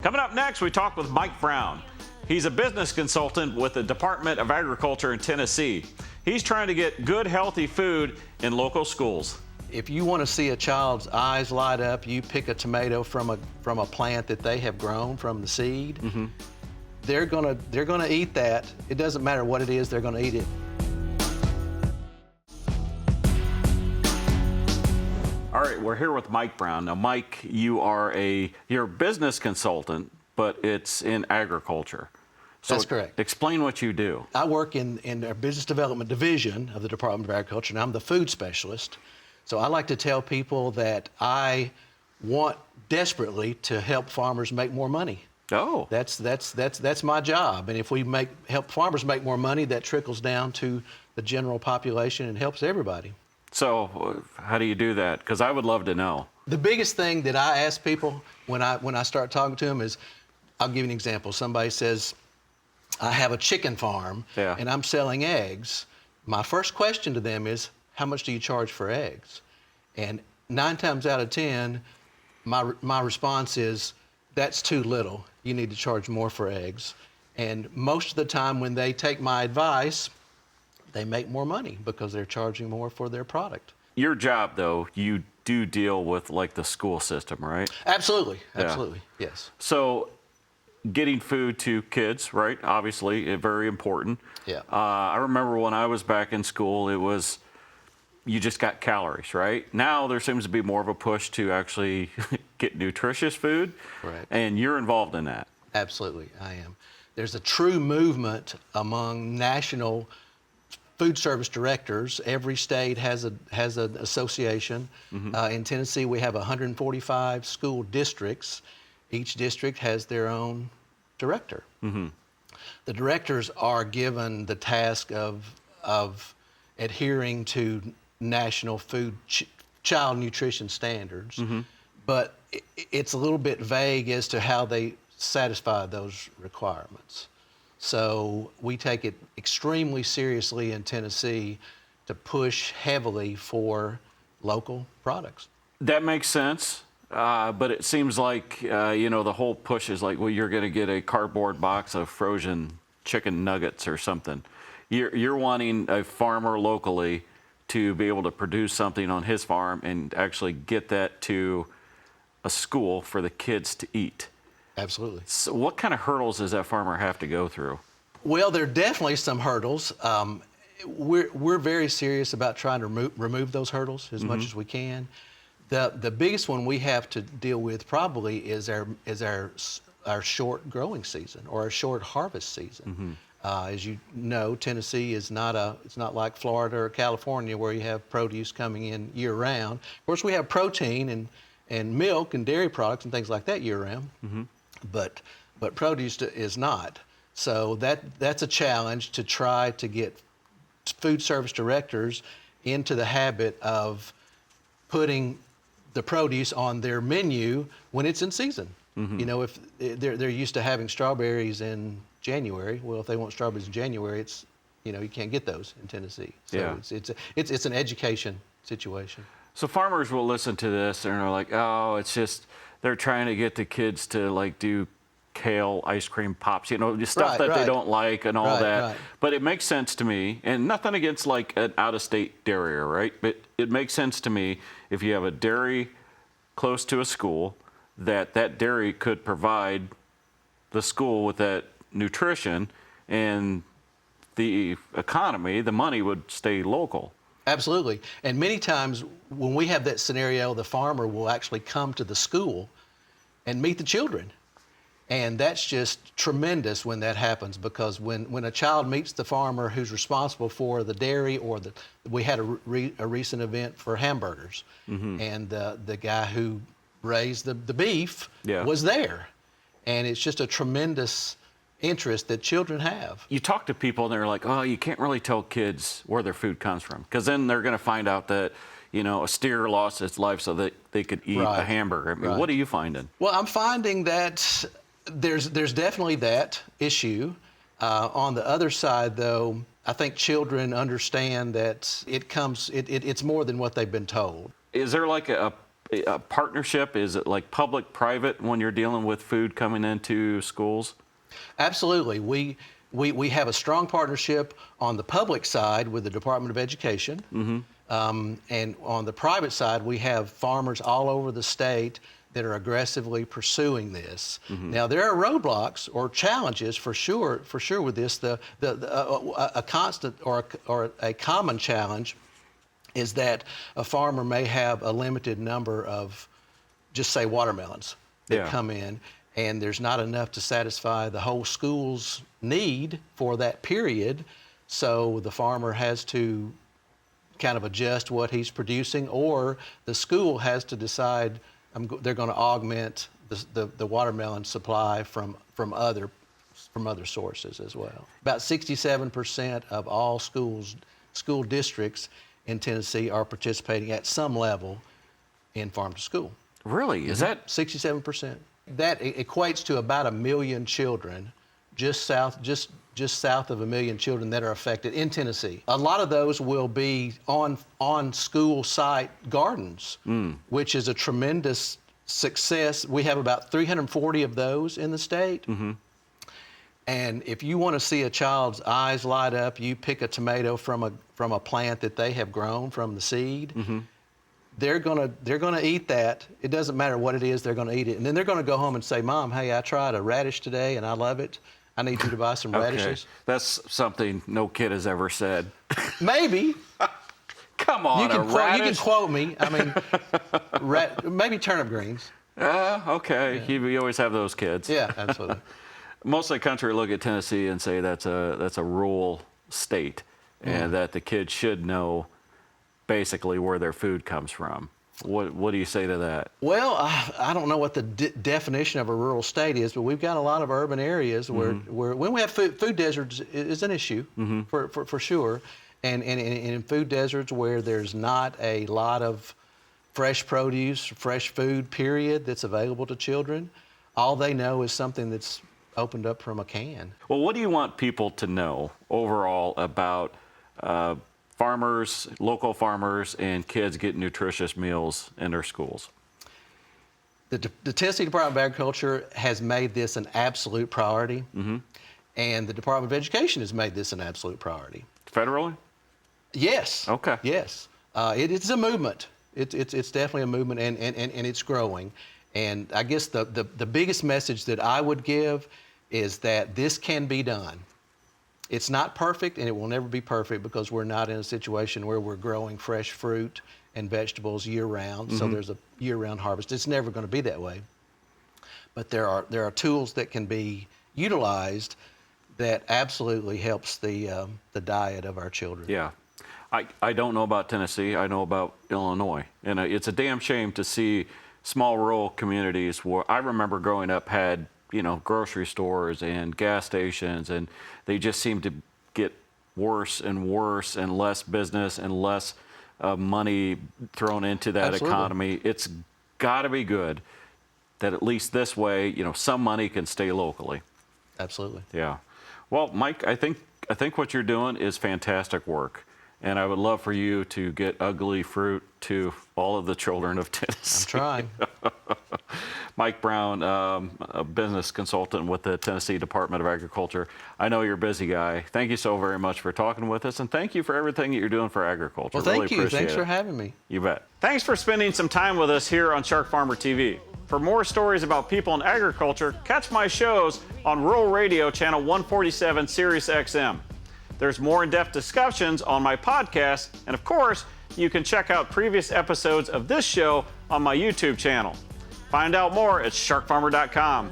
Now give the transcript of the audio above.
Coming up next, we talk with Mike Brown. He's a business consultant with the Department of Agriculture in Tennessee. He's trying to get good, healthy food in local schools. If you want to see a child's eyes light up, you pick a tomato from a plant that they have grown from the seed. Mm-hmm. They're gonna eat that. It doesn't matter what it is, they're gonna eat it. All right, we're here with Mike Brown. Now, Mike, you're a business consultant, but it's in agriculture. So That's correct. Explain what you do. I work in our business development division of the Department of Agriculture, and I'm the food specialist. So I like to tell people that I want desperately to help farmers make more money. Oh. That's my job. And if we help farmers make more money, that trickles down to the general population and helps everybody. So how do you do that? Because I would love to know. The biggest thing that I ask people when I start talking to them is, I'll give you an example. Somebody says, I have a chicken farm and I'm selling eggs. My first question to them is, how much do you charge for eggs? And 9 times out of 10, my response is, that's too little. You need to charge more for eggs. And most of the time when they take my advice, they make more money because they're charging more for their product. Your job, though, you do deal with like the school system, right? Absolutely, yes. So getting food to kids, right? Obviously, very important. Yeah. I remember when I was back in school, it was, you just got calories, right? Now there seems to be more of a push to actually get nutritious food. Right. And you're involved in that. Absolutely, I am. There's a true movement among national food service directors. Every state has an association. Mm-hmm. In Tennessee, we have 145 school districts. Each district has their own director. Mm-hmm. The directors are given the task of adhering to national food child nutrition standards, mm-hmm. but it's a little bit vague as to how they satisfy those requirements. So we take it extremely seriously in Tennessee to push heavily for local products. That makes sense, but it seems like, the whole push is like, well, you're going to get a cardboard box of frozen chicken nuggets or something. You're wanting a farmer locally to be able to produce something on his farm and actually get that to a school for the kids to eat. Absolutely. So what kind of hurdles does that farmer have to go through? Well, there are definitely some hurdles. We're very serious about trying to remove those hurdles as mm-hmm. much as we can. The biggest one we have to deal with probably is our short growing season or our short harvest season. Mm-hmm. As you know, Tennessee is it's not like Florida or California where you have produce coming in year round. Of course, we have protein and milk and dairy products and things like that year round. Mm-hmm. But produce is not. So that's a challenge to try to get food service directors into the habit of putting the produce on their menu when it's in season. Mm-hmm. If they're used to having strawberries in January, well, if they want strawberries in January, it's you can't get those in Tennessee. So it's an education situation. So farmers will listen to this and are like, oh, it's just they're trying to get the kids to like do kale ice cream pops, stuff that they don't like and all that. Right. But it makes sense to me, and nothing against like an out-of-state dairier, right? But it makes sense to me if you have a dairy close to a school, that dairy could provide the school with that nutrition, and the economy, the money would stay local. Absolutely. And many times when we have that scenario, the farmer will actually come to the school and meet the children. And that's just tremendous when that happens, because when a child meets the farmer who's responsible for the dairy, or we had a recent event for hamburgers, mm-hmm. and the guy who raised the beef was there. And it's just a tremendous interest that children have. You talk to people and they're like, oh, you can't really tell kids where their food comes from, because then they're going to find out that a steer lost its life so that they could eat a hamburger. I mean, what are you finding? Well, I'm finding that there's definitely that issue. On the other side, though, I think children understand that it's more than what they've been told. Is there like a a partnership? Is it like public-private when you're dealing with food coming into schools? Absolutely. We have a strong partnership on the public side with the Department of Education. And on the private side, we have farmers all over the state that are aggressively pursuing this. Now, there are roadblocks or challenges for sure with this. A constant or a common challenge is that a farmer may have a limited number of, just say, watermelons that come in, and there's not enough to satisfy the whole school's need for that period. So the farmer has to kind of adjust what he's producing, or the school has to decide they're going to augment the watermelon supply from other sources as well. About 67% of all school districts in Tennessee are participating at some level in farm to school. Really? Is that 67%? That equates to about 1 million children, just south of 1 million children that are affected in Tennessee. A lot of those will be on school site gardens, which is a tremendous success. We have about 340 of those in the state. And if you want to see a child's eyes light up, you pick a tomato from a plant that they have grown from the seed. They're gonna eat that. It doesn't matter what it is, they're gonna eat it. And then they're gonna go home and say, "Mom, hey, I tried a radish today and I love it. I need you to buy some radishes." That's something no kid has ever said. Maybe. Come on, you can quote me. I mean, maybe turnip greens. Okay. Yeah. You always have those kids. Yeah, absolutely. Most of the country look at Tennessee and say that's a rural state, and that the kids should know basically where their food comes from. What do you say to that? Well, I don't know what the definition of a rural state is, but we've got a lot of urban areas where when we have food deserts is an issue for sure, and in food deserts where there's not a lot of fresh produce, fresh food, period, that's available to children, all they know is something that's opened up from a can. Well, what do you want people to know overall about farmers, local farmers, and kids getting nutritious meals in their schools? The Tennessee Department of Agriculture has made this an absolute priority, and the Department of Education has made this an absolute priority. Federally? Yes. Okay. Yes. It's a movement. It's definitely a movement, and it's growing. And I guess the biggest message that I would give is that this can be done. It's not perfect, and it will never be perfect because we're not in a situation where we're growing fresh fruit and vegetables year-round, so there's a year-round harvest. It's never going to be that way. But there are tools that can be utilized that absolutely helps the diet of our children. Yeah. I don't know about Tennessee. I know about Illinois. And it's a damn shame to see small rural communities where I remember growing up had grocery stores and gas stations, and they just seem to get worse and worse, and less business and less money thrown into that economy. It's got to be good that at least this way, some money can stay locally. Absolutely. Yeah. Well, Mike, I think what you're doing is fantastic work, and I would love for you to get ugly fruit to all of the children of Tennessee. I'm trying. Mike Brown, a business consultant with the Tennessee Department of Agriculture. I know you're a busy guy. Thank you so very much for talking with us, and thank you for everything that you're doing for agriculture. Well, thank you. Thanks for having me. You bet. Thanks for spending some time with us here on Shark Farmer TV. For more stories about people in agriculture, catch my shows on Rural Radio Channel 147 Sirius XM. There's more in-depth discussions on my podcast, and of course, you can check out previous episodes of this show on my YouTube channel. Find out more at sharkfarmer.com.